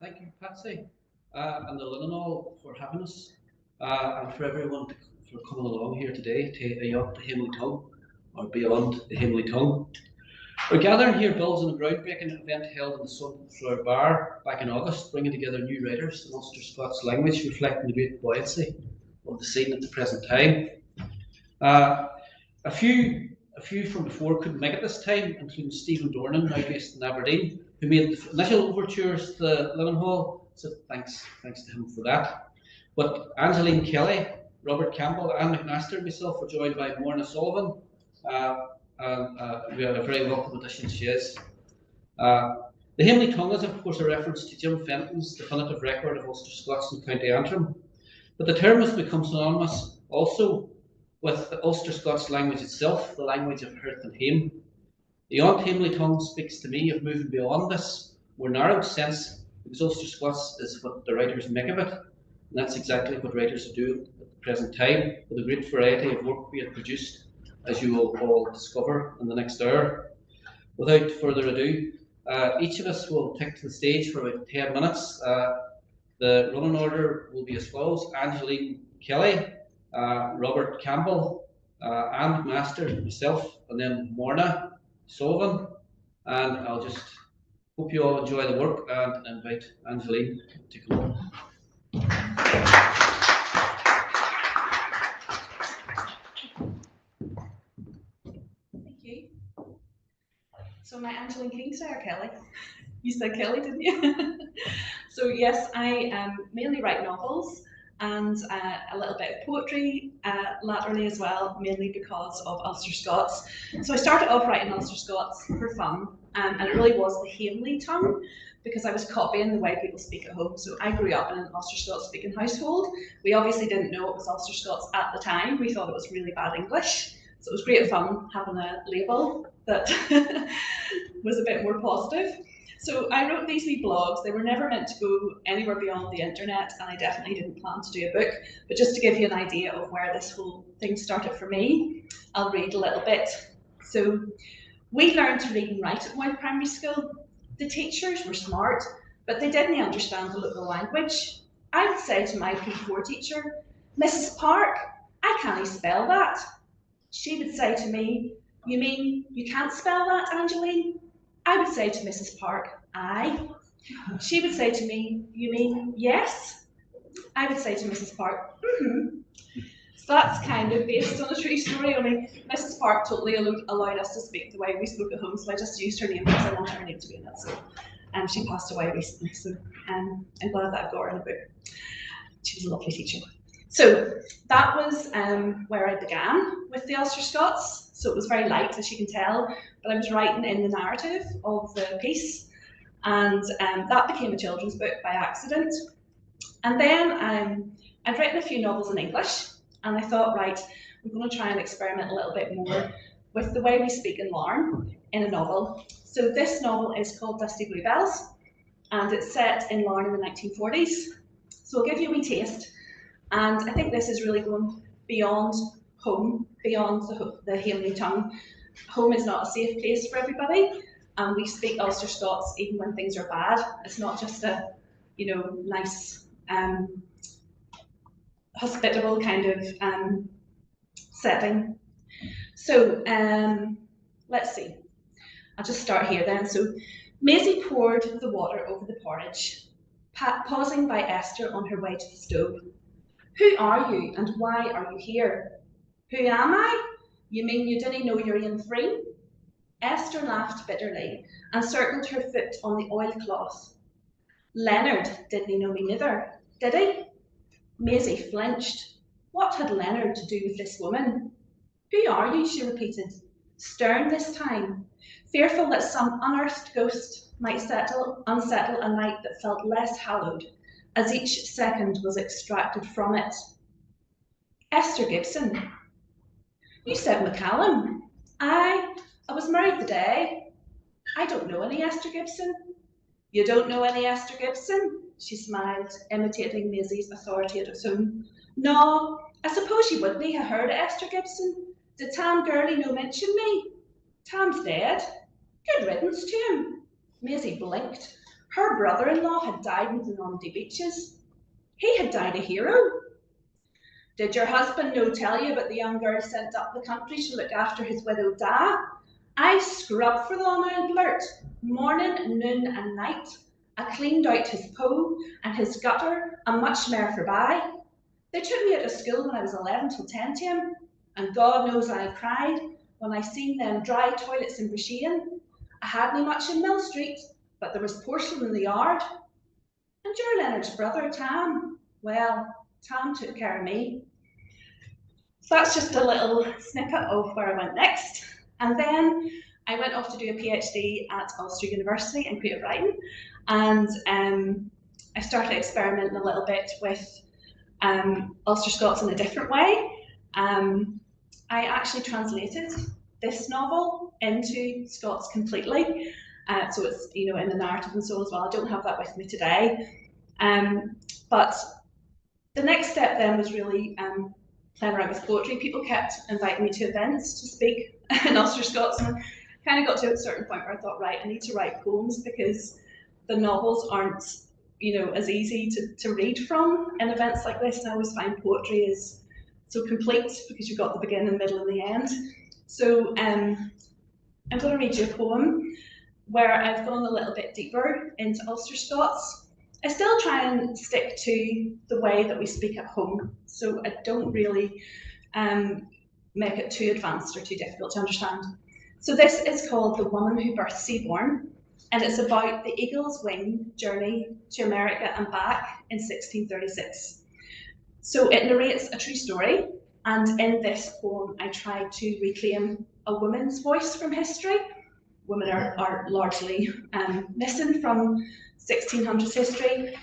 Thank you, Patsy, and the Linenall for having us, and for everyone for coming along here today to Ayont the Hemley Tongue, or beyond the Hemley Tongue. We're gathering here builds on a groundbreaking event held in the Sunflower Bar back in August, bringing together new writers in Ulster-Scots Language, reflecting the great buoyancy of the scene at the present time. A few from before couldn't make it this time, including Stephen Dornan, now based in Aberdeen, who made the initial overtures to the Linenhall, so thanks to him for that. But Angeline Kelly, Robert Campbell, and McMaster and myself were joined by Morna Sullivan, and we are a very welcome addition she is. The Hemley Tongue is of course a reference to Jim Fenton's definitive record of Ulster-Scots and County Antrim, but the term has become synonymous also with the Ulster-Scots language itself, the language of hearth and hame. The Ayont Hemley Tongue speaks to me of moving beyond this more narrowed sense, because Ulster-Scots is what the writers make of it, and that's exactly what writers are doing at the present time, with a great variety of work being produced, as you will all discover in the next hour. Without further ado, each of us will take to the stage for about 10 minutes. The running order will be as follows: Angeline Kelly, Robert Campbell, Anne McMaster, myself, and then Morna Sullivan. And I'll just hope you all enjoy the work and invite Angeline to come on. Thank you. So am I Angeline King, or Kelly? You said Kelly, didn't you? So yes, I mainly write novels and a little bit of poetry latterly as well, mainly because of Ulster-Scots. So I started off writing Ulster-Scots for fun, and it really was the Hemley tongue, because I was copying the way people speak at home. So I grew up in an Ulster-Scots speaking household. We obviously didn't know it was Ulster-Scots at the time. We thought it was really bad English. So it was great fun having a label that was a bit more positive. So I wrote these wee blogs. They were never meant to go anywhere beyond the internet, and I definitely didn't plan to do a book. But just to give you an idea of where this whole thing started for me, I'll read a little bit. So we learned to read and write at White Primary School. The teachers were smart, but they didn't understand the local language. I would say to my P4 teacher, "Mrs. Park, I can't spell that." She would say to me, "You mean you can't spell that, Angeline?" I would say to Mrs. Park, "Aye." She would say to me, "You mean yes?" I would say to Mrs. Park, "Mm-hmm." So that's kind of based on a true story. I mean, Mrs. Park totally allowed us to speak the way we spoke at home, so I just used her name because I wanted her name to be in it. So she passed away recently, so I'm glad that I've got her in a book. She was a lovely teacher. So that was where I began with the Ulster-Scots. So it was very light, as you can tell, but I was writing in the narrative of the piece, and that became a children's book by accident. And then I'd written a few novels in English, and I thought, right, I'm going to try and experiment a little bit more with the way we speak in Larne in a novel. So this novel is called Dusty Bluebells, and it's set in Larne in the 1940s. So I'll give you a wee taste. And I think this is really going beyond home, beyond the Hemley tongue. Home is not a safe place for everybody, and we speak Ulster-Scots even when things are bad. It's not just a, nice, hospitable kind of setting. So let's see. I'll just start here then. So Maisie poured the water over the porridge, pausing by Esther on her way to the stove. "Who are you, and why are you here?" "Who am I? You mean you didn't know you're in free?" Esther laughed bitterly and circled her foot on the oilcloth. "Leonard didn't know me neither, did he?" Maisie flinched. What had Leonard to do with this woman? "Who are you?" she repeated, stern this time, fearful that some unearthed ghost might unsettle a night that felt less hallowed as each second was extracted from it. "Esther Gibson." "You said McCallum." "Aye, I was married the day." "I don't know any Esther Gibson." "You don't know any Esther Gibson?" she smiled, imitating Maisie's authoritative tone. "No, I suppose you wouldn't have heard of Esther Gibson. Did Tam Gurley no mention me?" "Tam's dead." "Good riddance to him." Maisie blinked. Her brother-in-law had died in the Normandy beaches. He had died a hero. Did your husband no tell you about the young girl sent up the country to look after his widow da? I scrubbed for them, I'll blurt, morning, noon and night. I cleaned out his po and his gutter and much mair forby. They took me out of school when I was 11 till 10 to him, and God knows I cried when I seen them dry toilets in Brishean. I hadn't much in Mill Street, but there was porcelain in the yard. And your Leonard's brother, Tam, well, Tam took care of me. So that's just a little snippet of where I went next. And then I went off to do a PhD at Ulster University in creative writing. And I started experimenting a little bit with Ulster-Scots in a different way. I actually translated this novel into Scots completely. So it's, you know, in the narrative and so on as well. I don't have that with me today. But the next step then was really playing around with poetry. People kept inviting me to events to speak in Ulster-Scots, and I kind of got to a certain point where I thought, right, I need to write poems because the novels aren't, you know, as easy to read from in events like this. And I always find poetry is so complete because you've got the beginning, middle, and the end. So I'm going to read you a poem where I've gone a little bit deeper into Ulster-Scots. I still try and stick to the way that we speak at home, so I don't really make it too advanced or too difficult to understand. So this is called The Woman Who Birthed Seaborn, and it's about the Eagle's Wing journey to America and back in 1636. So it narrates a true story, and in this poem I try to reclaim a woman's voice from history. Women are largely missing from 1600s history.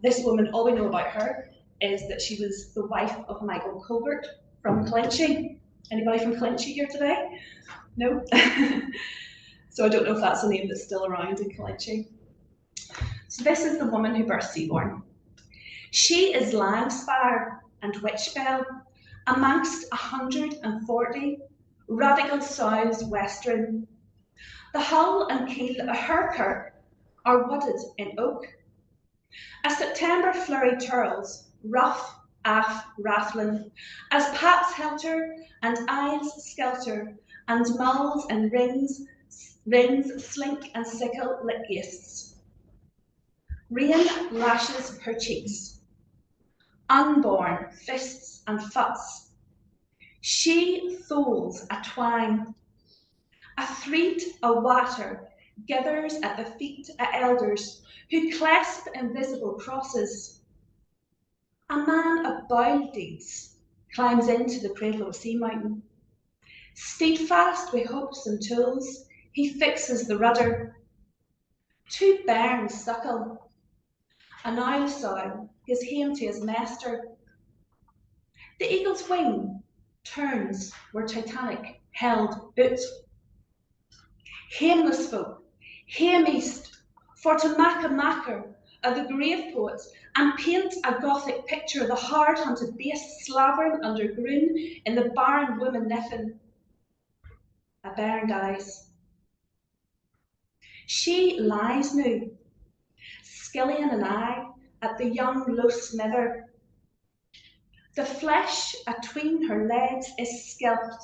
This woman, all we know about her is that she was the wife of Michael Colbert from Clinchy. Anybody from Clinchy here today? No? So I don't know if that's a name that's still around in Clinchy. So this is the woman who birthed Seaborn. She is Langspar and Witchbell, amongst 140 radical souths western. The hull and keel of her kirk are wooded in oak. A September flurry turls, rough aff Rathlin, as paps helter and eyes skelter, and mulls and rings slink and sickle lit yeasts. Rain lashes her cheeks, unborn fists and futs. She tholes a twine, a thread a water gathers at the feet of elders who clasp invisible crosses. A man of bold deeds climbs into the cradle of a sea mountain. Steadfast with hopes and tools, he fixes the rudder. Two bairns suckle. An owl sow gives hame to his master. The eagle's wing turns where Titanic held boot. Hameless folk, hame east, for to mak a macker of the grave poet and paint a gothic picture of the hard-hunted beast slavering under groon in the barren woman niffin. A bairn dies. She lies now, skillion an eye at the young low smither. The flesh atween her legs is scalped.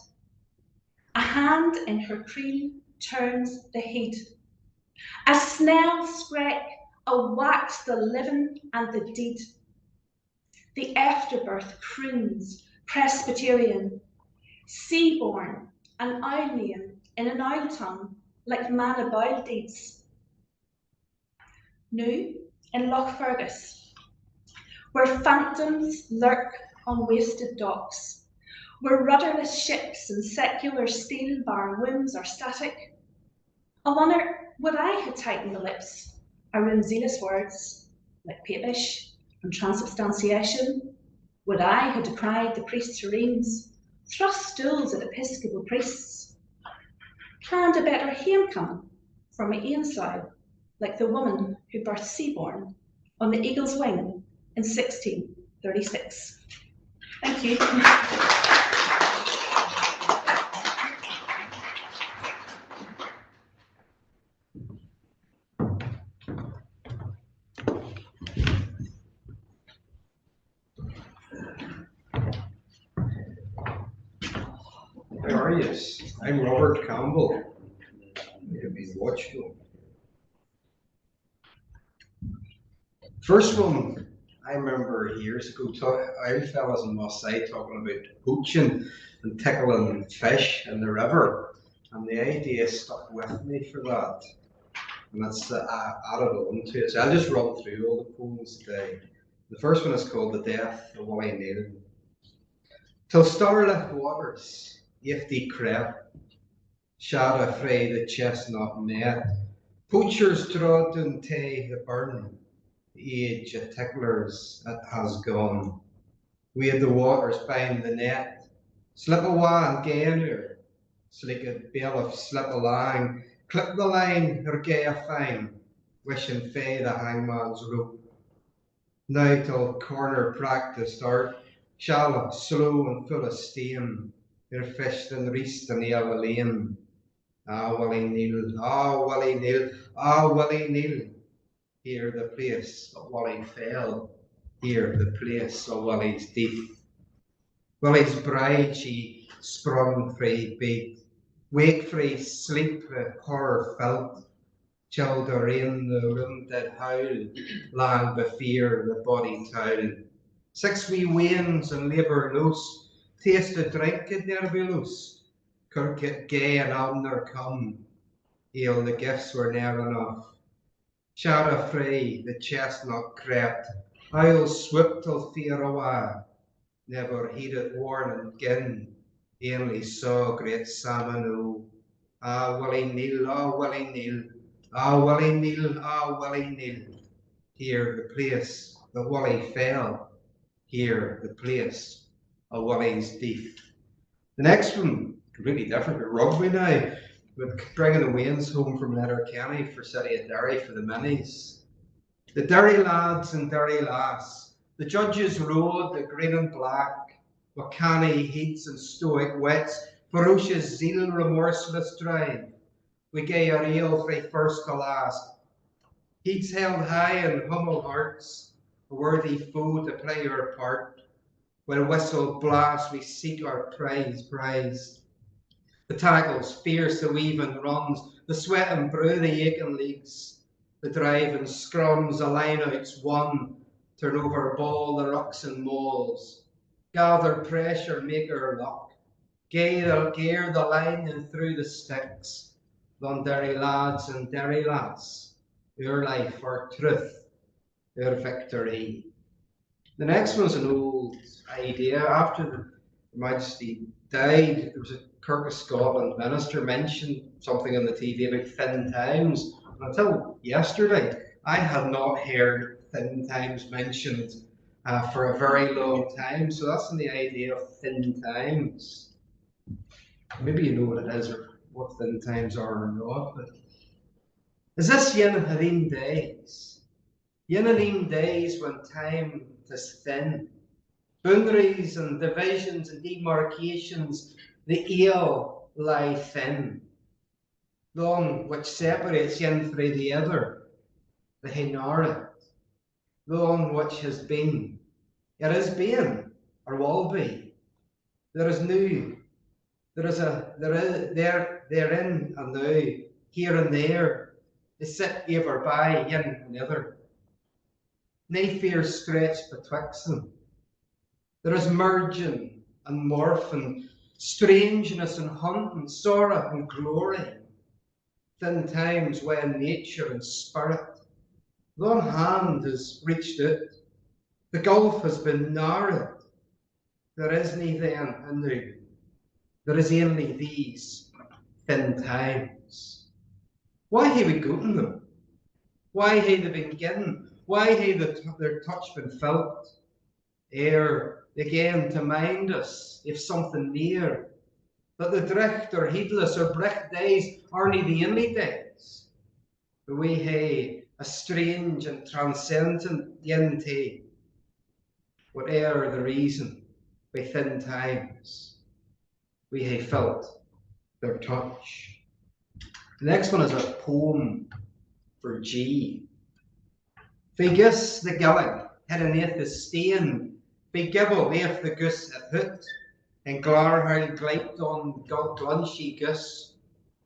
A hand in her creel turns the heat. A snell scrake wax the living and the deed. The afterbirth croons Presbyterian, seaborn, an owl name in an owl tongue, like man of owl deeds. New in Loch Fergus, where phantoms lurk on wasted docks, where rudderless ships and secular steel barren wombs are static. I wonder, would I have tightened the lips around zealous words like papish and transubstantiation? Would I have decried the priest's reins, thrust stools at episcopal priests, planned a better homecoming for my ain sow, like the woman who birthed Seaborn on the eagle's wing in 1636? Thank you. are you? I'm Robert Campbell. You've been watching. First one, I remember years ago, old fellas in Mossay talking about poaching and tickling fish in the river. And the idea stuck with me for that. And that's added on to it. So I'll just run through all the poems today. The first one is called The Death of Willie Neal. Till starlit waters, if they crept, shadow frae the chestnut net, poachers trod into the burn, the age of ticklers it has gone. We had the waters bind the net, slip awa and gander, slik a bailiff slip alang, clip the line or gay a fine, wishing fae the hangman's rope. Now till corner practice start, shallow, slow and full of steam, their fished and reached in the other lane. Ah, Willie Neal, ah, Willie Neal, ah, Willie Neal. Here the place of Willie fell, here the place of Willie's death. Willie's bride she sprung frae bed, wake frae sleep the horror felt, childer in the room did howl, lang before the body towl. 6 wee wains and labour loose, tasted drink it ne'er be loose, kirk gay and Abner come, ale the gifts were ne'er enough. Shara frae the chestnut crept, I'll swoop till fear awa, never heeded warning gin, only saw great salmon o. Ah, Willie Neal, ah, Willie Neal, ah, Willie Neal, ah, Willie Neal. Here the place that Willie fell, here the place of Willie's death. The next one, completely different, but rugby now, with bringing the Wains home from Letterkenny for City of Derry for the minis. The Derry lads and Derry lass, the judges rode the green and black, with canny heats and stoic wits, ferocious zeal, remorseless drive. We gae our ale frae first to last. Heats held high in humble hearts, a worthy foe to play our part. When whistle blast, we seek our prize. The tackles, fierce the weaving runs, the sweat and brew the aching leagues. The driving scrums, the lineouts won, turn over ball the rucks and mauls. Gather pressure, make our luck. Gear the line and through the sticks. Don Derry lads and Derry lass, our life, our truth, our victory. The next one's an old idea. After the Majesty died, there was a Kirk of Scotland minister mentioned something on the TV about thin times. And until yesterday, I had not heard thin times mentioned for a very long time. So that's the idea of thin times. Maybe you know what it is or what thin times are or not. But is this yin of them days? Yin of them days when time is thin. Boundaries and divisions and demarcations, the ale lie thin. Long which separates yin frae the other, the hinara. Long which has been, it is being, or will be. There is new, therein and now, here and there, they sit ever by yin and other. Nae fear stretched betwixt them. There is merging and morphing, strangeness and hunting, sorrow and glory. Thin times when nature and spirit, one hand has reached out, the gulf has been narrowed. There is nae then and now. There is only these thin times. Why hae we gotten them? Why hae they been given? Why hae their touch been felt? Ere again to mind us if something near, that the drift or heedless or bricht days are nae the only days. But we hae a strange and transcendent unity, whate'er the reason, by thin times, we hae felt their touch. The next one is a poem for G. Figus the gilling, hidden ath the stain, Be gibble if the goose had hoot, En Glarhuil gleipt on Glunshi Gus,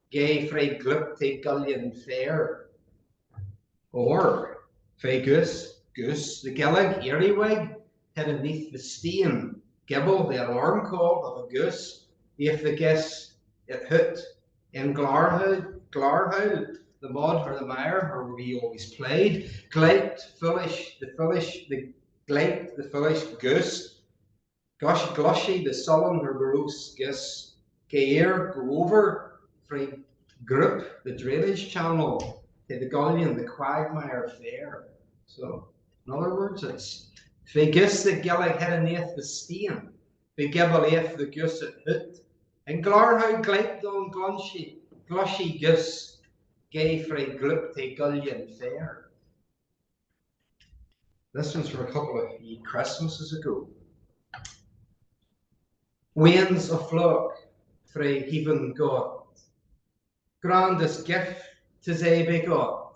gay frey glup te gullion fair. Or, frey Gus, the Gillig earywig, had beneath the steam, gibble the alarm call of a goose, if the guess it hut in Glarhuil, the mud or the mire, where we always played, gleipt the goose, gosh glushy the sullen or gross goose, gair go over, frey grip the drainage channel, to the gullion, the quagmire fair. So, in other words, it's Fe gus the gillig hederneath the steen, fe gibbel eith the gus at hut, en Glarhuil gleipt on glushy gus, gay frey glup te gullion fair. This one's from a couple of Christmases ago. Wains of flock frey heaven God, grandest gift tis ae be God,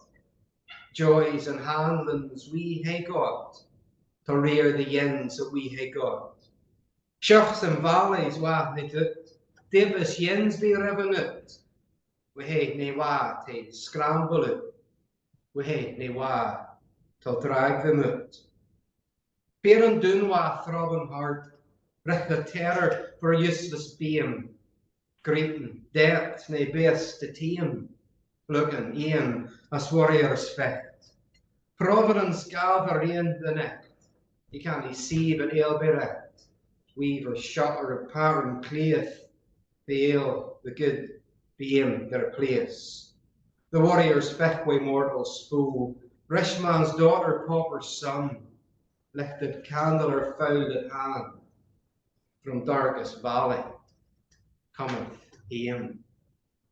joys and handlings we hae got, to rear the yens that we hae got. Shucks and valleys wa they dut, dibus yens be riven out, we hae nae wa to scramble out, we hae nae wa to drag them out. Peer and dun wa throbbing hard, rich the terror for useless beam, greeting death nae best to tame, looking e'en as warriors fecht. Providence gather in the neck, you can't see but ale be wrecked. We've a shutter of power and claith, the ale, the good, be in their place. The warriors fecht wi mortals fool, rich man's daughter, pauper's son, lifted candle or fouled at hand, from darkest valley cometh hame.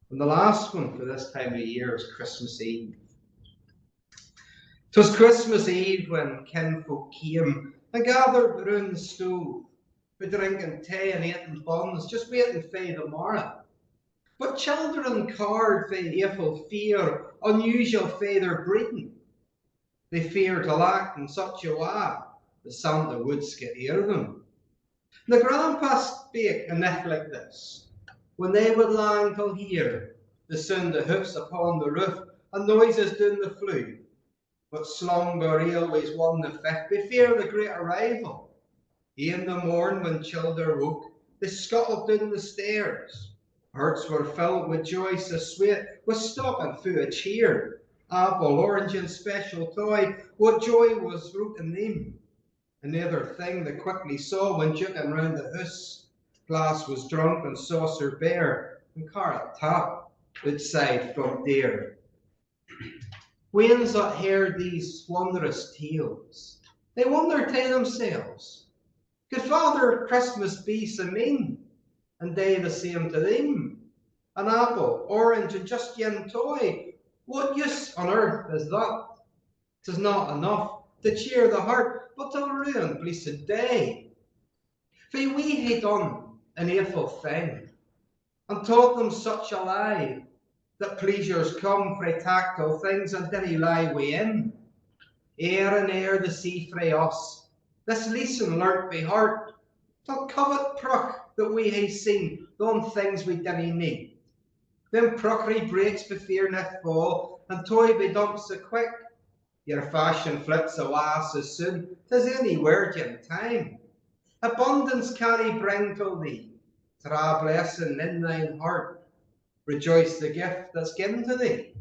And the last one for this time of year is Christmas Eve. 'Twas Christmas Eve when kinfolk came and gathered round the stove, for drinking tea and eating buns, just waiting for the morrow. But children carried fae awful fear, unusual fae their breeding. They feared to act in such a way that Santa would hear them. The grandpa spake enough like this, when they would lang till hear the sound of hoofs upon the roof and noises down the flue. But slumber always won the fecht before the great arrival. In the morn when children woke, they scuttled down the stairs. Hearts were filled with joy so sweet, with stopping fu a cheer. Apple, orange and special toy, what joy was wrote in them. Another thing they quickly saw when juking round the house. Glass was drunk and saucer bare, and carrot tap outside front door. Wains that heard these wondrous tales, they wondered to themselves, could Father Christmas be so mean, and they the same to them? An apple, orange, and just yen toy, what use on earth is that? 'Tis not enough to cheer the heart, but to ruin blessed day. For we hae done an awful thing, and taught them such a lie, that pleasures come frae tactile things and dinna lie within. Ere and ere the sea frae us, this lesson learnt by heart, till covet pruck that we hae seen on things we dinna need. Then pruckery breaks before net fall, and toy be dumped so quick, your fashion flits awa so soon, 'tis any word in time. Abundance can he bring till thee, tra blessing in thine heart. Rejoice the gift that's given to thee,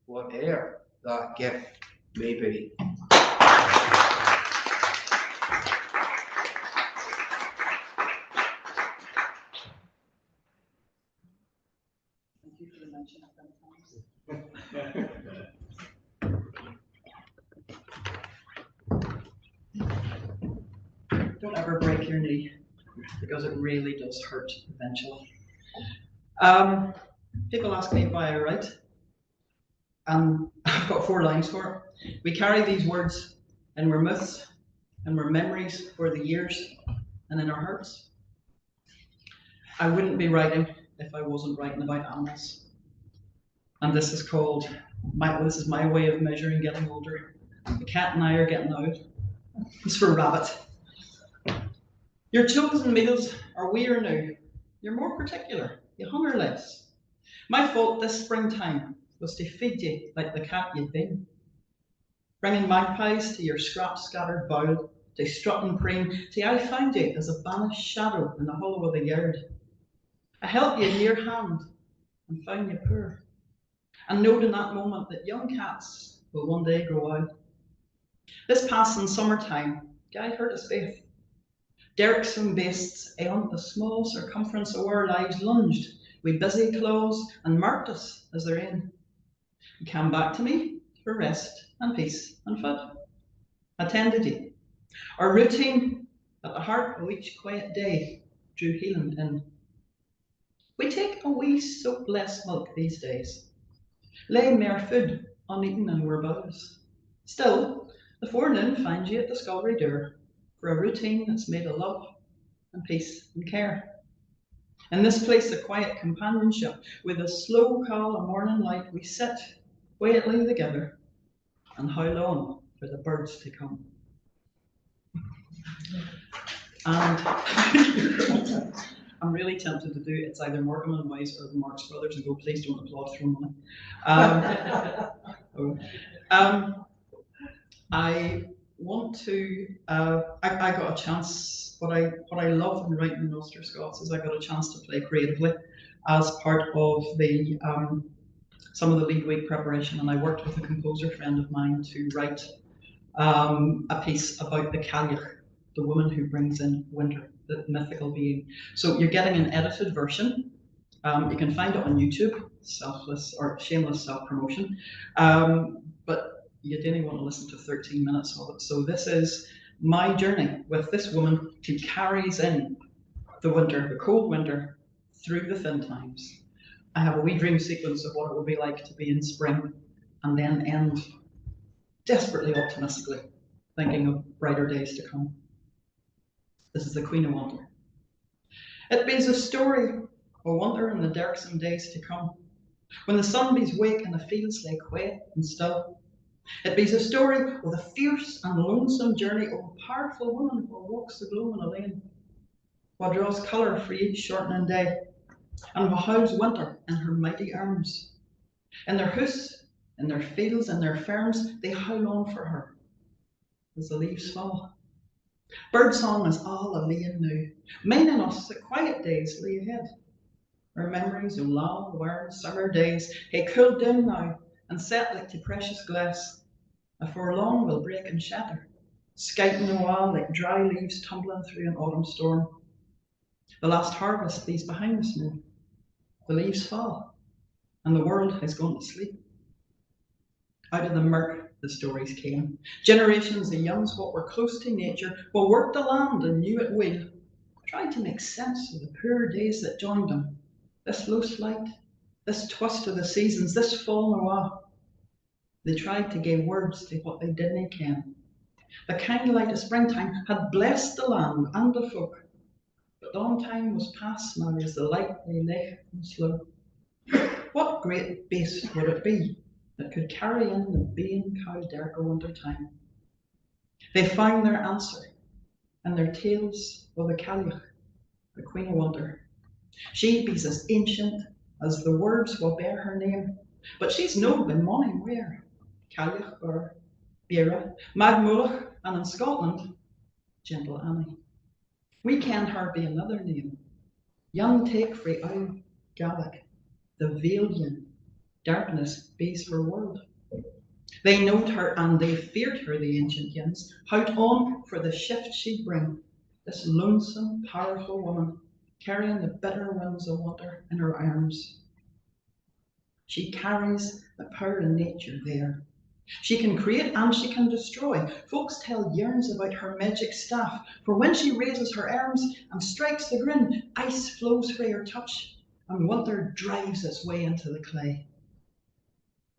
whate'er that gift may be. Thank you for the mention of them times. Don't ever break your knee, because it really does hurt eventually. People ask me why I write, and I've got 4 lines for it. We carry these words in our myths and our memories for the years and in our hearts. I wouldn't be writing if I wasn't writing about animals. And this is called, this is my way of measuring getting older. The cat and I are getting out. It's for rabbit. Your chosen meals are weir now. You're more particular, you hunger less. My fault this springtime was to feed ye like the cat you'd been. Bringing magpies to your scrap-scattered bowl, to strut and preen, till I found ye as a banished shadow in the hollow of the yard. I held ye near hand and found ye poor, and knowed in that moment that young cats will one day grow out. This passing summertime, Guy heard us both. Derrickson beasts Ayont the small circumference of our lives lunged with busy claws and marked us as their ain. He came back to me for rest and peace and food. Attended ye. Our routine at the heart of each quiet day drew healing in. We take a wee soap less milk these days, lay mere food uneaten in our bowls. Still, the forenoon finds you at the scullery door for a routine that's made of love and peace and care. In this place of quiet companionship, with a slow call of morning light, we sit quietly together and howl on for the birds to come. And I'm really tempted to do it's either Morgan and Wise or the Marx Brothers and go, please don't applaud for money. I want to, I got a chance, what I love in writing in Ulster-Scots is I got a chance to play creatively as part of the some of the lead week preparation, and I worked with a composer friend of mine to write a piece about the Cailleach, the woman who brings in winter, the mythical being. So you're getting an edited version. You can find it on YouTube, selfless or shameless self-promotion. But you didn't want to listen to 13 minutes of it. So this is my journey with this woman who carries in the winter, the cold winter, through the thin times. I have a wee dream sequence of what it would be like to be in spring and then end desperately optimistically, thinking of brighter days to come. This is the Queen of Winter. It be's a story of wonder in the darksome days to come, when the sunbeams wake and the fields lay quiet and still. It be's a story of the fierce and lonesome journey of a powerful woman who walks the gloaming lane, who draws colour for each shortening day, and who holds winter in her mighty arms. In their house, in their fields, in their farms, they howl on for her as the leaves fall. Birdsong is all a laying now, minding us that quiet days lay ahead. Our memories of long, warm summer days hae cooled down now and set like to precious glass. Afore long will break and shatter, skiting away like dry leaves tumbling through an autumn storm. The last harvest lies behind us now. The leaves fall, and the world has gone to sleep. Out of the murk the stories came. Generations of youngs what were close to nature, what worked the land and knew it well, tried to make sense of the poor days that joined them. This loose light, this twist of the seasons, this fall away. They tried to give words to what they didn't ken. The kind light of springtime had blessed the land and the folk, but long time was past now as the light lay licht and slow. What great beast would it be that could carry in the baying cow dark o' winter time? They found their answer in their tales of the Cailleach, the Queen of Winter. She be's as ancient as the words will bear her name, but she's no been money where, Cailleach or Bera, Magmulach, and in Scotland, Gentle Annie. We ken her by another name, young take frae Owl Gaelic, the veiled yin, darkness be's her world. They knowed her and they feared her, the ancient yins, hout on for the shift she'd bring, this lonesome, powerful woman, carrying the bitter winds of winter in her arms. She carries the power of nature there. She can create and she can destroy. Folks tell yarns about her magic staff, for when she raises her arms and strikes the ground, ice flows frae her touch, and winter drives its way into the clay.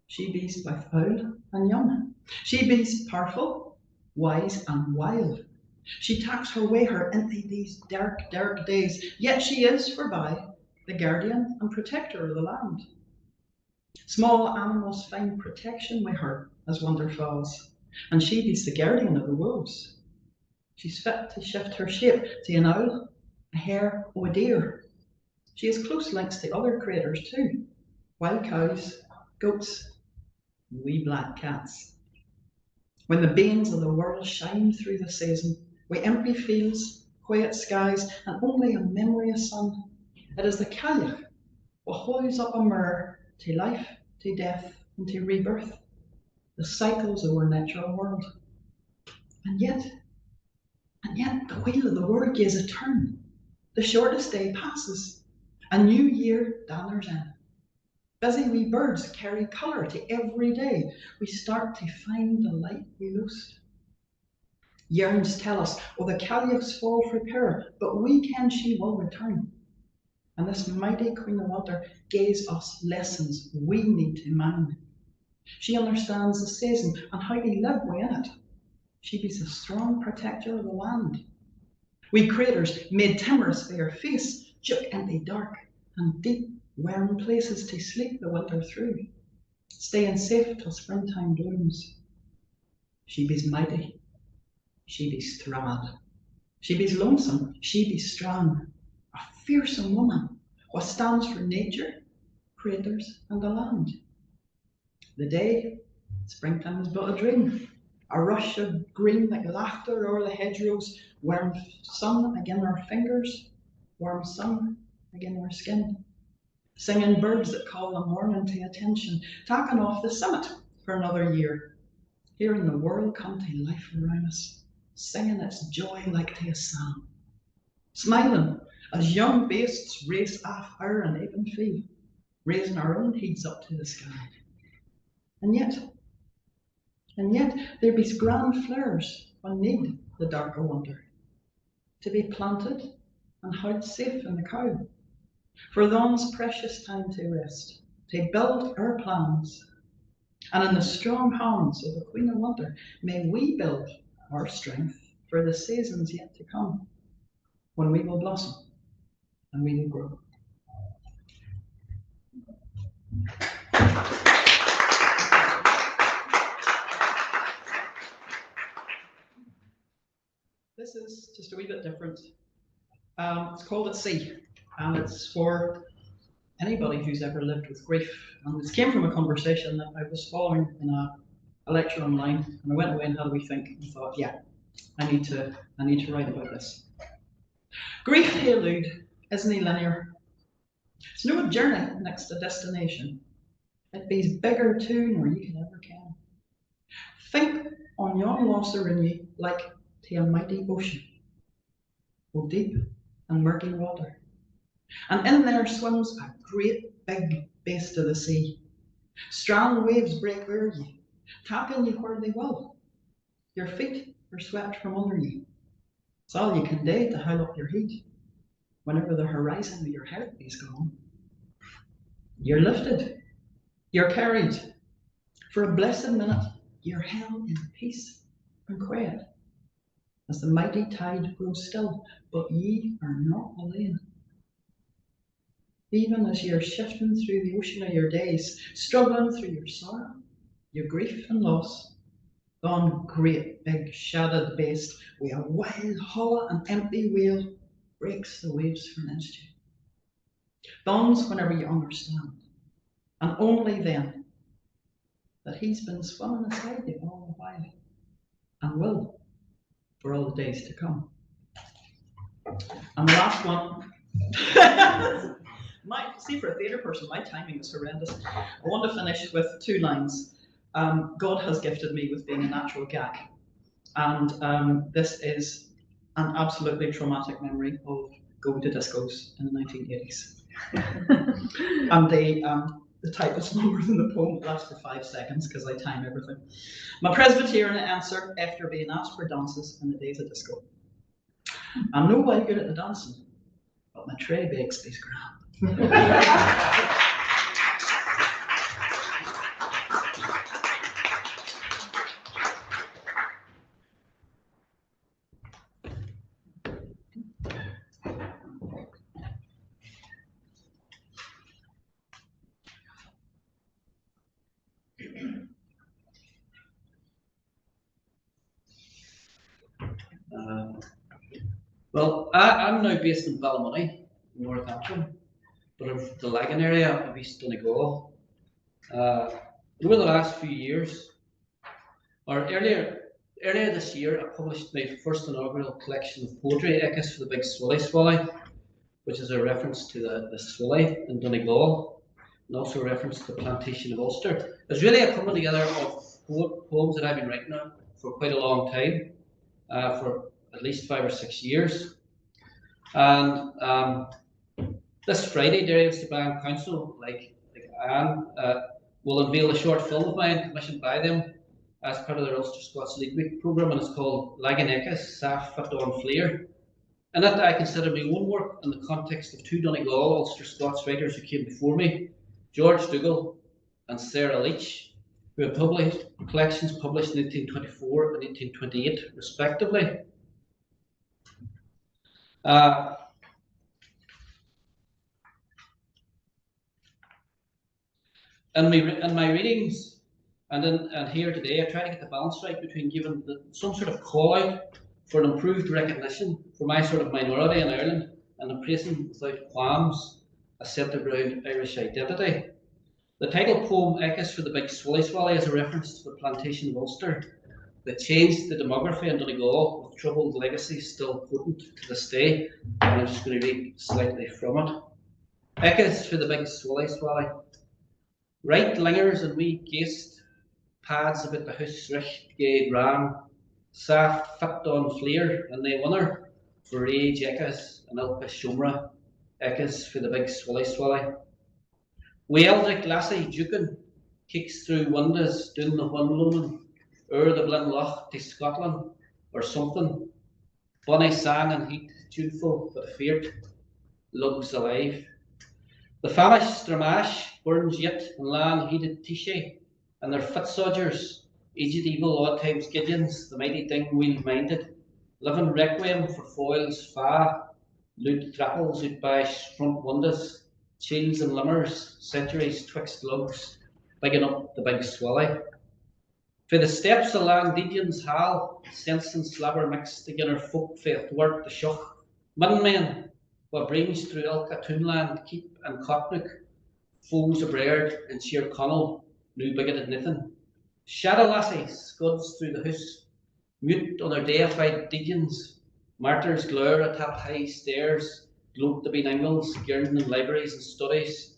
She be's both old and young. She be's powerful, wise and wild. She tacks her way her into these dark, dark days, yet she is, forby, the guardian and protector of the land. Small animals find protection with her as winter falls, and she be's the guardian of the wolves. She's fit to shift her shape to an owl, a hare, or a deer. She has close links to other creators too. Wild cows, goats, and wee black cats. When the beams of the world shine through the season, with empty fields, quiet skies, and only a memory of sun, it is the Cailleach what holds up a mirror to life, to death, and to rebirth, the cycles of our natural world. And yet, the wheel of the world gives a turn. The shortest day passes, a new year danners in. Busy wee birds carry colour to every day. We start to find the light we lost. Yearns tell us, the Cailleach's fall prepare, but we ken she will return. And this mighty Queen of Winter gives us lessons we need to mind. She understands the season and how to live within it. She be a strong protector of the land. We creators made timorous by her face, juk into dark and deep, warm places to sleep the winter through, staying safe till springtime blooms. She be's mighty, she be strad, she be's lonesome, she be strong, a fearsome woman, what stands for nature, creators, and the land. The day, springtime is but a dream, a rush of green like laughter o'er the hedgerows, warm sun again our fingers, warm sun again our skin. Singing birds that call the morning to attention, tacking off the summit for another year. Hearing the world come to life around us, singing its joy like to a psalm. Smiling as young beasts race off our and even field, raising our own heads up to the sky. And yet, there be grand flowers when need the darker winter, to be planted and held safe in the cow. For thon's precious time to rest, to build our plans. And in the strong hands of the Queen of Winter, may we build our strength for the seasons yet to come, when we will blossom and we will grow. This is just a wee bit different. It's called At Sea, and it's for anybody who's ever lived with grief. And it came from a conversation that I was following in a lecture online, and I went away and had a wee think and thought, yeah, I need to write about this. Grief to elude isn't linear. It's no journey next to destination. It be's bigger too nor you can ever can. Think on yon loss around you like to a mighty ocean, deep and murky water. And in there swims a great big beast of the sea. Strong waves break over you, tackling you where they will. Your feet are swept from under you. It's all you can do to hold up your head whenever the horizon of your head is gone. You're lifted, you're carried. For a blessed minute, you're held in peace and quiet as the mighty tide grows still, but ye are not alone. Even as you're shifting through the ocean of your days, struggling through your sorrow, your grief and loss, yon great big shadowed beast with a wild, hollow and empty wail breaks the waves from against you. Thon's whenever you understand, and only then, that he's been swimming beside you all the while, and will for all the days to come. And the last one, see, for a theatre person, my timing is horrendous. I want to finish with two lines. God has gifted me with being a natural gag, and this is an absolutely traumatic memory of going to discos in the 1980s. And the type is longer than the poem. It lasts for 5 seconds because I time everything. My Presbyterian answer after being asked for dances in the days of disco. I'm no way good at the dancing, but my tray bakes these grand. Well, I'm now based in Ballymoney, Northampton, but of the Lagan area of East Donegal. Over the last few years, or earlier this year, I published my first inaugural collection of poetry, Echoes for the Big Swally, which is a reference to the Swally in Donegal, and also a reference to the plantation of Ulster. It's really a coming together of poems that I've been writing on for quite a long time, for at least 5 or 6 years. And this Friday, Derry Ulster Council, like Anne, will unveil a short film of mine commissioned by them as part of their Ulster-Scots Language programme, and it's called Lagan Echoes, Saf Fadon Fleer. And that I consider my own work in the context of two Donegal Ulster-Scots writers who came before me, George Dougal and Sarah Leach, who have published collections published in 1824 and 1828, respectively. In my readings and here today, I try to get the balance right between giving some sort of call out for an improved recognition for my sort of minority in Ireland and embracing without qualms a centred around Irish identity. The title poem Echoes for the Big Swally is a reference to the plantation of Ulster that changed the demography in Donegal, with troubled legacy still potent to this day. And I'm just going to read slightly from it. Echoes for the Big Swally. Right lingers and wee geist pads about the house richt gae ran, saft fit on fleer, and they wonder for age echoes and Ilpa Shomra, echoes for the Big Swally. We Eldrick lassie Dukin kicks through windows down the Windloman, o'er the Blin Loch to Scotland, or something. Bonnie sang and heat, tuneful but feared, lugs alive. The famished Stramash burns yet in lan heated Tishy, and their foot soldiers, aged evil odd times Gideons, the mighty thing wheel minded, living requiem for foils fa, loot thrapples out by front windows, chills and limmers, centuries twixt lugs, bigging up the Big Swally. For the steps of land Gideon's hall, sense and slabber mixed together folk faith work the shuch, men. What brings through Ilka Toonland, Keep and Cocknook, foes abreard and sheer Connell, new bigoted Nathan. Shadow lassie scuds through the house, mute on their deified Didions, martyrs glare atop high stairs, gloat the angles, girden in libraries and studies.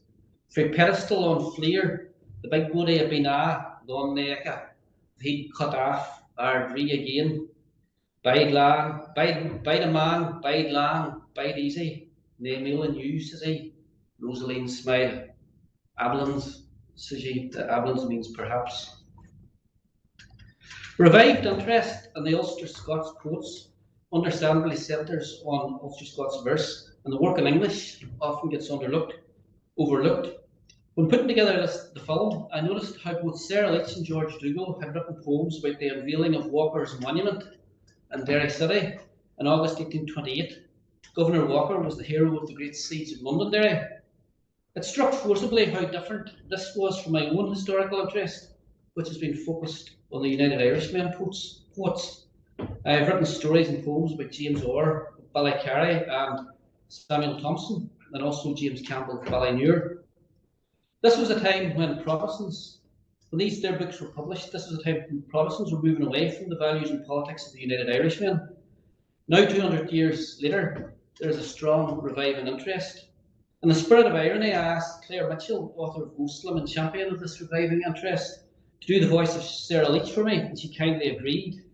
Frae pedestal on Fleer, the big body of Bina, Don Neaka, the heat cut off, are re again. Bide lang, bide a man, bide lang, bide easy. Nae meal and you, says he. Rosaline smile. Ablins, says he. The Ablins means perhaps. Revived interest in the Ulster-Scots poets understandably centres on Ulster-Scots verse, and the work in English often gets overlooked. When putting together the film, I noticed how both Sarah Leach and George Dougal had written poems about the unveiling of Walker's monument in Derry City in August 1828. Governor Walker was the hero of the Great Siege of Londonderry. It struck forcibly how different this was from my own historical interest, which has been focused on the United Irishmen poets. I have written stories and poems about James Orr of Ballycarry and Samuel Thompson, and also James Campbell of Ballynuir. This was a time when their books were published, this was a time when Protestants were moving away from the values and politics of the United Irishmen. Now, 200 years later, there is a strong reviving interest. In the spirit of irony, I asked Claire Mitchell, author of Ghostlam and champion of this reviving interest, to do the voice of Sarah Leach for me, and she kindly agreed.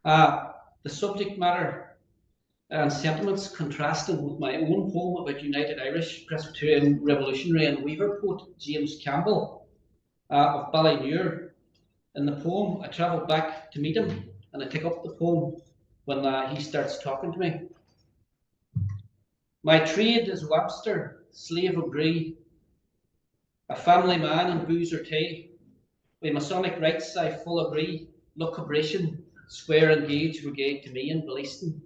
The subject matter and sentiments contrasting with my own poem about United Irish Presbyterian Revolutionary and Weaver poet James Campbell of Ballynuir. In the poem, I travelled back to meet him, and I pick up the poem when he starts talking to me. My trade is Webster, slave of Gree, a family man and boozer tay. With Masonic rights I full agree, lucubration, square engage brigade to me in Balliston.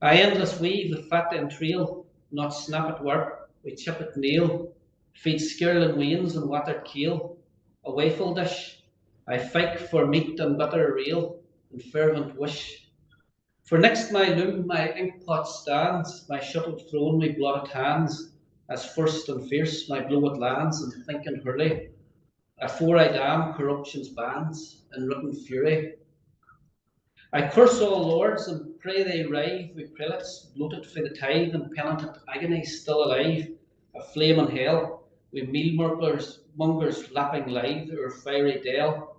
I endless weave the fat entrail, not snap at work, we chip at nail, feed skirling wains and watered keel, a waffle dish, I fike for meat and butter rail, and fervent wish. For next my loom, my inkpot stands, my shuttle thrown, my blotted hands, as first and fierce my blow it lands, and thinking hurley, afore I dam corruption's bands, in written fury. I curse all lords, and pray they writhe with prelates, bloated for the tithe, and penitent agony still alive, a flame in hell, with meal mongers lapping lithe o'er fiery dale.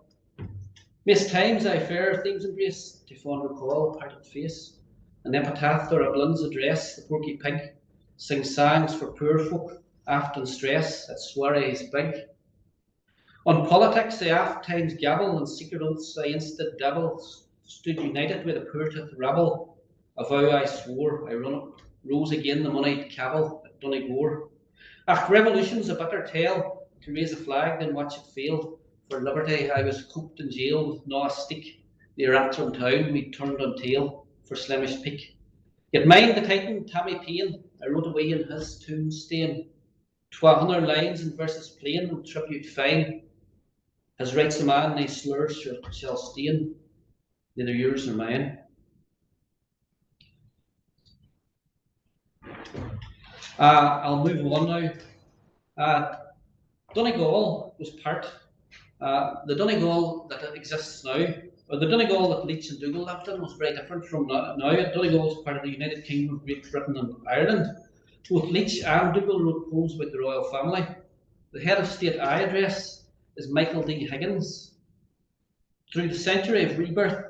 Most times I fear things in grace, to fond recall a parted face, an epitaph or a blund's address, the porky pig, sing songs for poor folk, aft in stress, at soirees big. On politics I oft times gabble, and secret oaths I instant devils, stood united with a poor-toothed rabble, a vow I swore, I rose again the moneyed cabal at Donegal. Ach, revolution's a bitter tale, to raise a flag then watch it fail. For liberty I was cooped in jail with no a stick, near Antrim town we turned on tail for Slemish Peak. Yet mind the Titan Tammy Payne, I wrote away in his tombstone 1,200 lines in verses plain and tribute fine. His rights a man nae slurs shall stain, neither yours nor mine. I'll move on now. Donegal was part. The Donegal that exists now, or the Donegal that Leach and Dougal lived in, was very different from now. Donegal was part of the United Kingdom of Great Britain and Ireland. Both Leach and Dougal wrote poems about the royal family. The head of state I address is Michael D. Higgins. Through the century of rebirth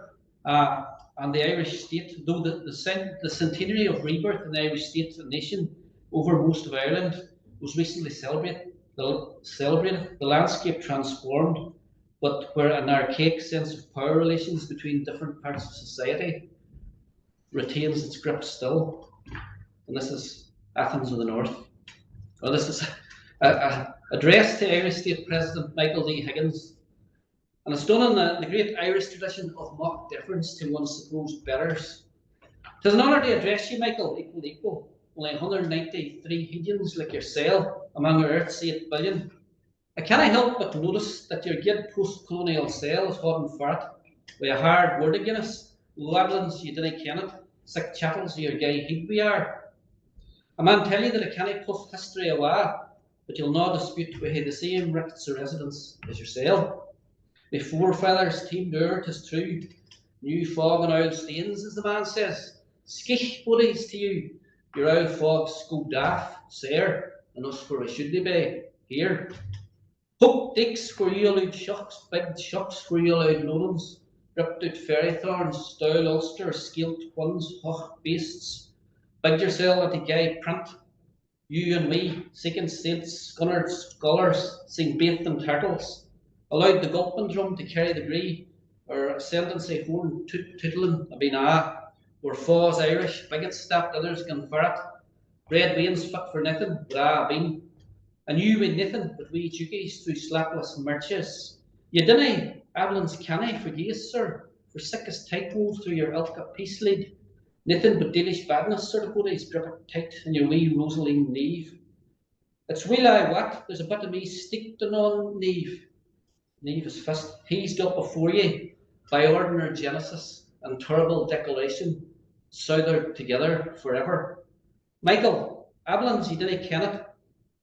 and the Irish state, though the centenary of rebirth in the Irish state and nation over most of Ireland was recently celebrated, the landscape transformed, but where an archaic sense of power relations between different parts of society retains its grip still. And this is Athens of the North. Well, this is addressed to Irish State President Michael D. Higgins. And it's done in the great Irish tradition of mock deference to one's supposed betters. 'Tis an honour to address you, Michael, equal to equal. Only 193 Higgins like yourself among our Earth's 8 billion. I cannae help but notice that your good post-colonial cell is hot and fart with a hard word against us. Ladlands, you dinna ken it. Sick chattels of your gay heed we are. A man tell you that I cannae puff history awa, but you'll not dispute we hae the same rights of residence as yourself. The forefathers teamed o'er, 'tis true. New fog and old stains, as the man says. Skich bodies to you. Your old fogs go daft, sir, and us where we should be, here. Hook dicks where you allowed shucks, big shucks where you allowed lowlands, ripped out fairy thorns, style Ulster, skilt ones, hoch beasts. Big yourself at the gay print. You and me, seeking saints, scunners, scholars, sing baith and turtles. Allowed the gulping drum to carry the gree, or ascendancy horn tootling a been where faws Irish, bigots stabbed others gan for it. Red veins fit for nothing, but been. And you with nothing but wee jookies through slapless marches. You dinna, Ablin's cannae forgive, sir, for sickest tighthold through your ilka peace lead. Nothing but Danish badness, sir, the bodies grip it tight in your wee Rosaline Neve. It's well I wat, there's a bit of me steeped in on Neve. Neve is fist heased up before ye by ordinary Genesis and terrible declaration, southered together forever. Michael, Ablin's, you dinna ken it,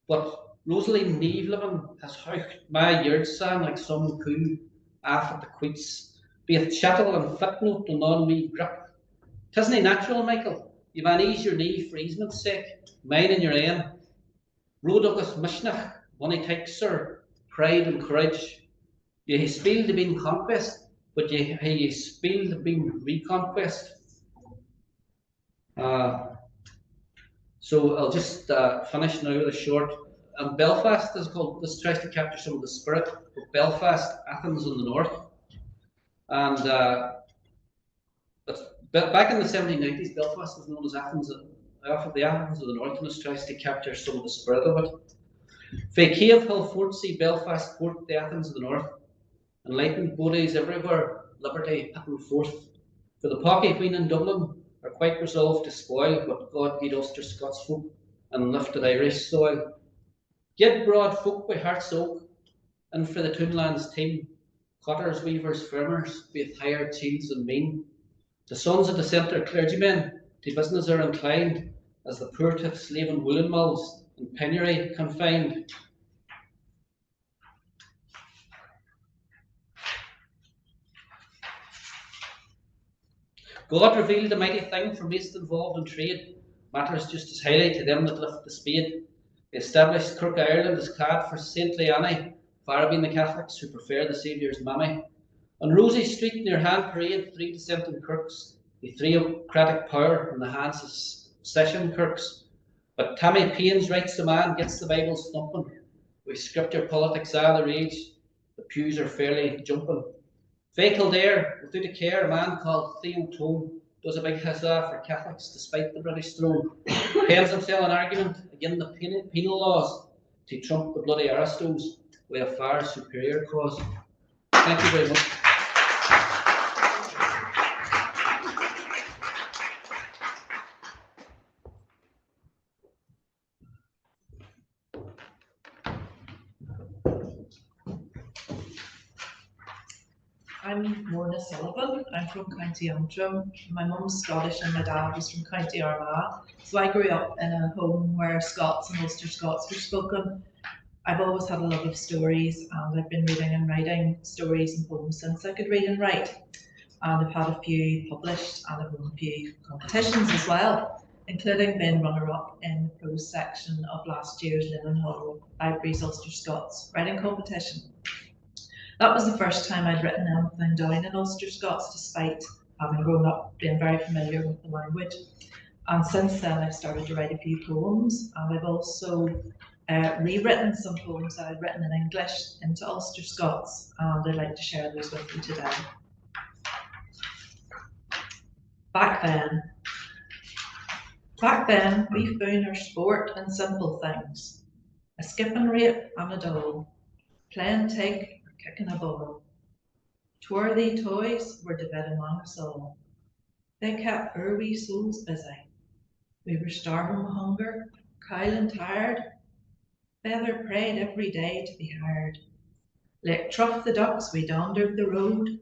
but Rosaline Neve living has howked my yard sang like some cool aft at the queets, both chattel and footnote and on me grip. 'Tisn't natural, Michael. You've an ease your knee for easement's sake, mine and your ain. Rodogus mishnach, money takes, sir, pride and courage. You hae spieled to being conquest, but you hae spieled to being reconquest. So I'll just finish now with a short. Belfast is called. This tries to capture some of the spirit of Belfast, Athens in the north, and back in the 1790s, Belfast was known as Athens, the Athens of the north, and this tries to capture some of the spirit of it. Fae Cave Hill Fort, see Belfast Port, the Athens of the north. Enlightened bodies everywhere, liberty pitting forth. For the pocky queen in Dublin are quite resolved to spoil what God gave Ulster-Scots folk and lifted Irish soil. Give broad folk by heart's oak, and for the Toonlands team, cotters, weavers, farmers, both hired shields and mean. The sons of the centre clergymen to business are inclined, as the poor to slaving woolen mills and penury confined. God revealed a mighty thing for most involved in trade, matters just as highly to them that lift the spade. The established Kirk of Ireland is clad for saintly Annie, far being the Catholics who prefer the Saviour's mammy. On Rosie Street near Hand Parade, 3 dissenting kirks, the theocratic power in the hands of session kirks. But Tammy Payne's writes the man, gets the Bibles thumping. With scripture politics all the rage, the pews are fairly jumping. Faye Kildare, without a care, a man called Theo Tone, does a big huzzah for Catholics despite the British throne. Pens himself an argument against the penal laws to trump the bloody aristos with a far superior cause. Thank you very much. I'm Morna Sullivan. I'm from County Antrim. My mum's Scottish and my dad was from County Armagh. So I grew up in a home where Scots and Ulster-Scots were spoken. I've always had a love of stories, and I've been reading and writing stories and poems since I could read and write. And I've had a few published, and I've won a few competitions as well, including being runner-up in the prose section of last year's Leadenhall Library's Ulster-Scots writing competition. That was the first time I'd written anything down in Ulster-Scots, despite having grown up being very familiar with the language. And since then, I've started to write a few poems, and I've also rewritten some poems that I'd written in English into Ulster-Scots, and I'd like to share those with you today. Back then, we found our sport in simple things: a skipping rate and a doll, playing tig, kicking a ball. Tworthy toys were divided among us all. They kept our wee souls busy. We were starving with hunger, cold and tired. Feather prayed every day to be hired. Like Truff the ducks we wandered the road,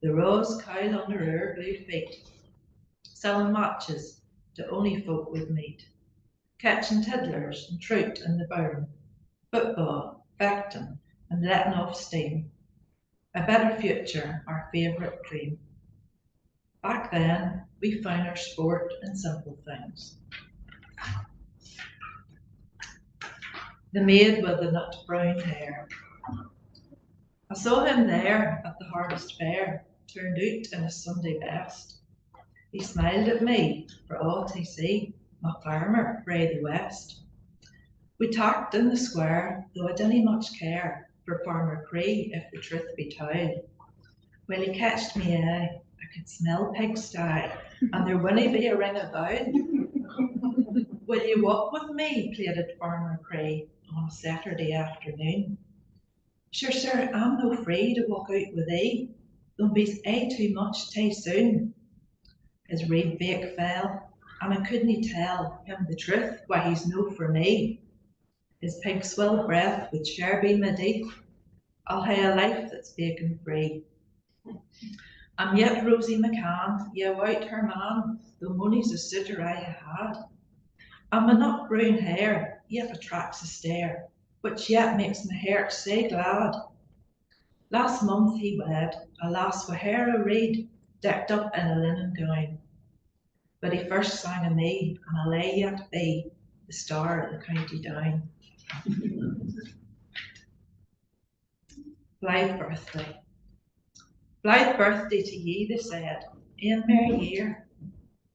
the rose coil under our blue feet, selling matches to only folk we'd meet, catching tiddlers and trout in the burn, football, fechting, and letting off steam. A better future, our favourite dream. Back then, we found our sport in simple things. The maid with the nut brown hair. I saw him there at the harvest fair, turned out in his Sunday best. He smiled at me, for all to see, my farmer frae the west. We talked in the square, though I didn't much care for Farmer Cree, if the truth be told. Well, he catched me eye, I could smell pigsty, and there wouldn't be a ring about. Will you walk with me? Pleaded Farmer Cree on a Saturday afternoon. Sure, sir, I'm no free to walk out with thee. Don't be too much too soon. His red bake fell, and I couldn't tell him the truth, why he's no for me. His pig swell breath would sure be my deep. I'll hae a life that's bacon free. And yet Rosie McCann, ye out her man, though money's a suitor I had. And my nut brown hair yet attracts a stare, which yet makes my heart sae glad. Last month he wed a lass wi' hair a reed, decked up in a linen gown. But he first sang of me, and I lay yet be the star of the county down. Blithe birthday. Blithe birthday to ye, they said, in merry year.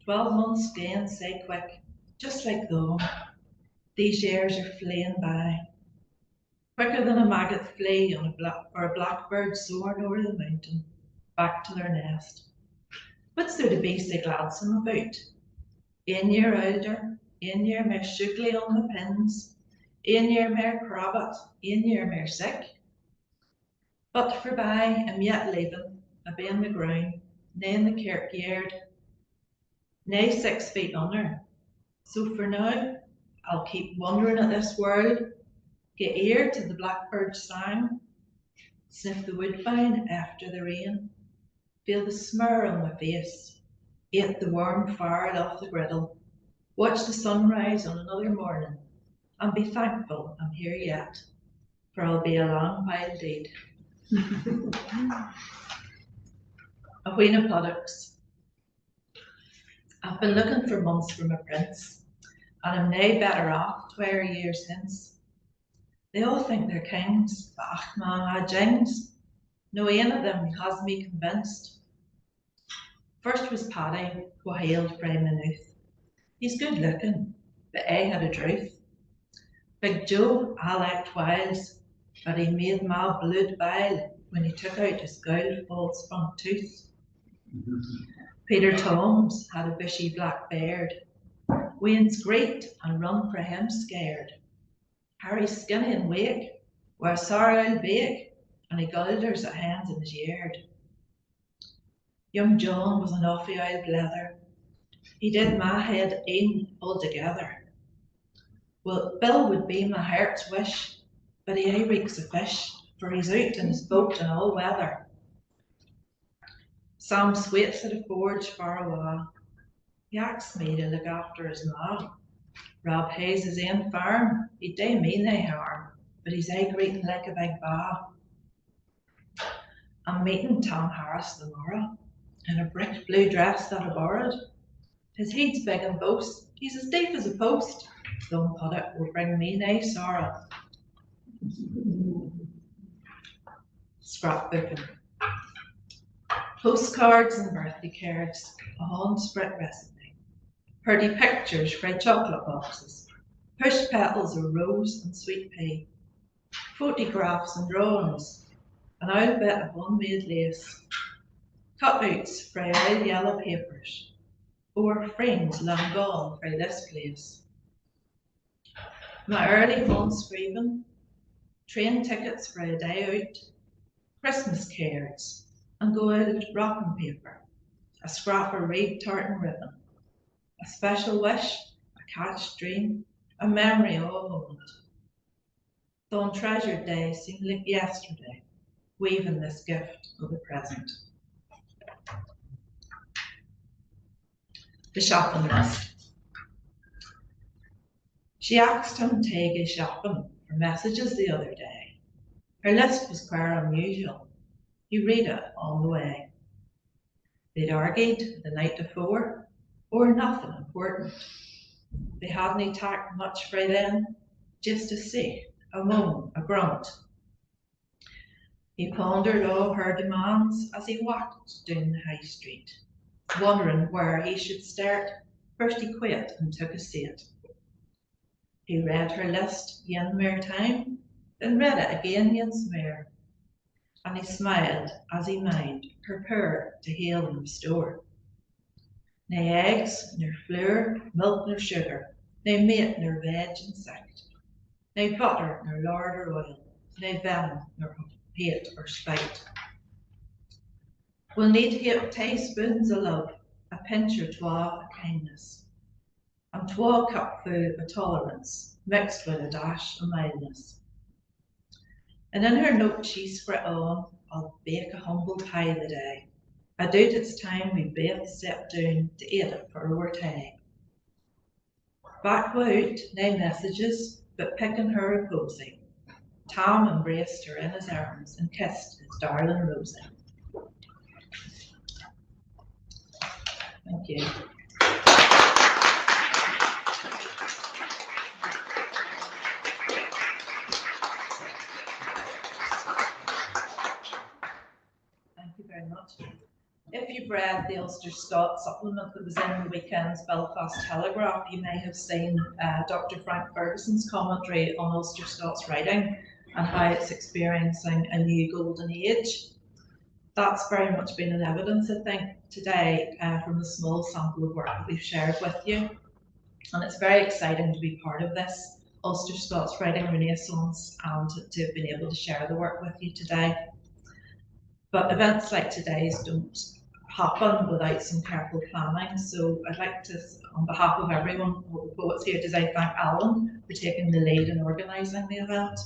12 months gain sae quick, just like dawn. These years are fleeing by, quicker than a maggot flee on or a blackbird soaring over the mountain, back to their nest. What's there to be so gladsome about? 1 year older, 1 year more sugly on the pins, 1 year more cravat, 1 year more sick. But forby, I'm yet leaving, a be in the ground, nae in the kirkyard, nae 6 feet under. So for now, I'll keep wondering at this world, get ear to the blackbird's sang, sniff the woodbine after the rain, feel the smur on my face, ate the warm fowl off the griddle, watch the sunrise on another morning, and be thankful I'm here yet, for I'll be a long while dead. A wheen of buttocks. I've been looking for months for my prince, and I'm nae better off 20 years since. They all think they're kings, but ach man, jings. No one of them has me convinced. First was Paddy, who hailed frae Maynooth. He's good looking, but I had a druth. Big Joe, I liked whiles, but he made my blood boil when he took out his gold false front tooth. Peter Toms had a bushy black beard. Wayne's great and run for him scared. Harry's skinny and wake, where sorrow'll bake, and he gulders at hands in his yard. Young John was an awful old blether. He did my head in altogether. Well, Bill would be my heart's wish, but he aye reeks of fish, for he's out in his boat in all weather. Sam swaits at a forge far away. He asks me to look after his ma. Rob Hayes his ain farm, he'd do me nae harm, but he's aye greeting like a big ba. I'm meeting Tom Harris the morrow, in a brick blue dress that I borrowed. His head's big and boast, he's as deep as a post. Don't put it will bring me nae sorrow. Scrapbooking. Postcards and birthday cards, a hand spread recipe. Pretty pictures frae chocolate boxes. Push petals of rose and sweet pea. Photographs and drawings. An old bit of homemade lace. Cutouts frae old yellow papers. Or friends long gone frae this place. My early home scraping. Train tickets for a day out. Christmas cards. And gold wrapping paper, a scrap of red tartan ribbon, a special wish, a cat's dream, a memory of a moment. The untreasured days seem like yesterday, weaving this gift of the present. The shopping list. She asked him to take his shopping for messages the other day. Her list was quite unusual. You read it on the way. They'd argued the night before, or nothing important. They hadn't talked much frae then, just a say, a moan, a grunt. He pondered all her demands as he walked down the high street, wondering where he should start. First he quit and took a seat. He read her list yen more time, then read it again yens more. And he smiled as he mind her purr to hail and restore. Nae eggs, nor flour, milk nor sugar, nae meat nor veg insect, nae butter nor lard or oil, nae venom nor hate or spite. We'll need 8 teaspoons of love, a pinch or twa of kindness, and 2 cupful of tolerance, mixed with a dash of mildness. And in her note she script on, I'll bake a humble pie the day. I doubt it's time we both sat down to eat it for our tea. Back without nae messages, but picking her a posy. Tom embraced her in his arms and kissed his darling Rosie. Thank you. Very much. If you've read the Ulster-Scots supplement that was in the weekend's Belfast Telegraph, you may have seen Dr. Frank Ferguson's commentary on Ulster-Scots writing and how it's experiencing a new golden age. That's very much been in evidence, I think, today from the small sample of work that we've shared with you. And it's very exciting to be part of this Ulster-Scots writing renaissance and to have been able to share the work with you today. But events like today's don't happen without some careful planning. So I'd like to, on behalf of everyone, all the poets here today, thank Alan for taking the lead in organising the event.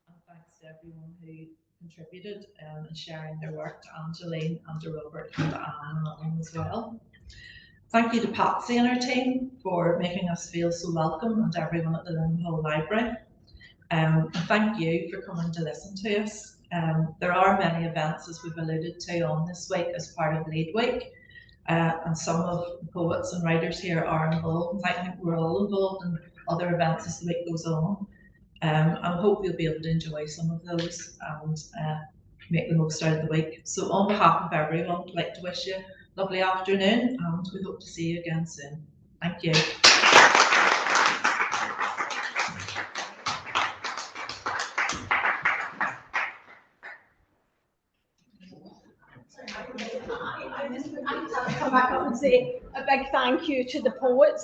And thanks to everyone who contributed in sharing their work, to Angeline and to Robert and to Anne and Alan as well. Thank you to Patsy and her team for making us feel so welcome, and to everyone at the Lindenhall Library. And thank you for coming to listen to us. There are many events, as we've alluded to, on this week as part of Lead Week. And some of the poets and writers here are involved. In fact, I think we're all involved in other events as the week goes on. I hope you'll be able to enjoy some of those and make the most out of the week. So on behalf of everyone, I'd like to wish you a lovely afternoon, and we hope to see you again soon. Thank you. I come back up and say a big thank you to the poets.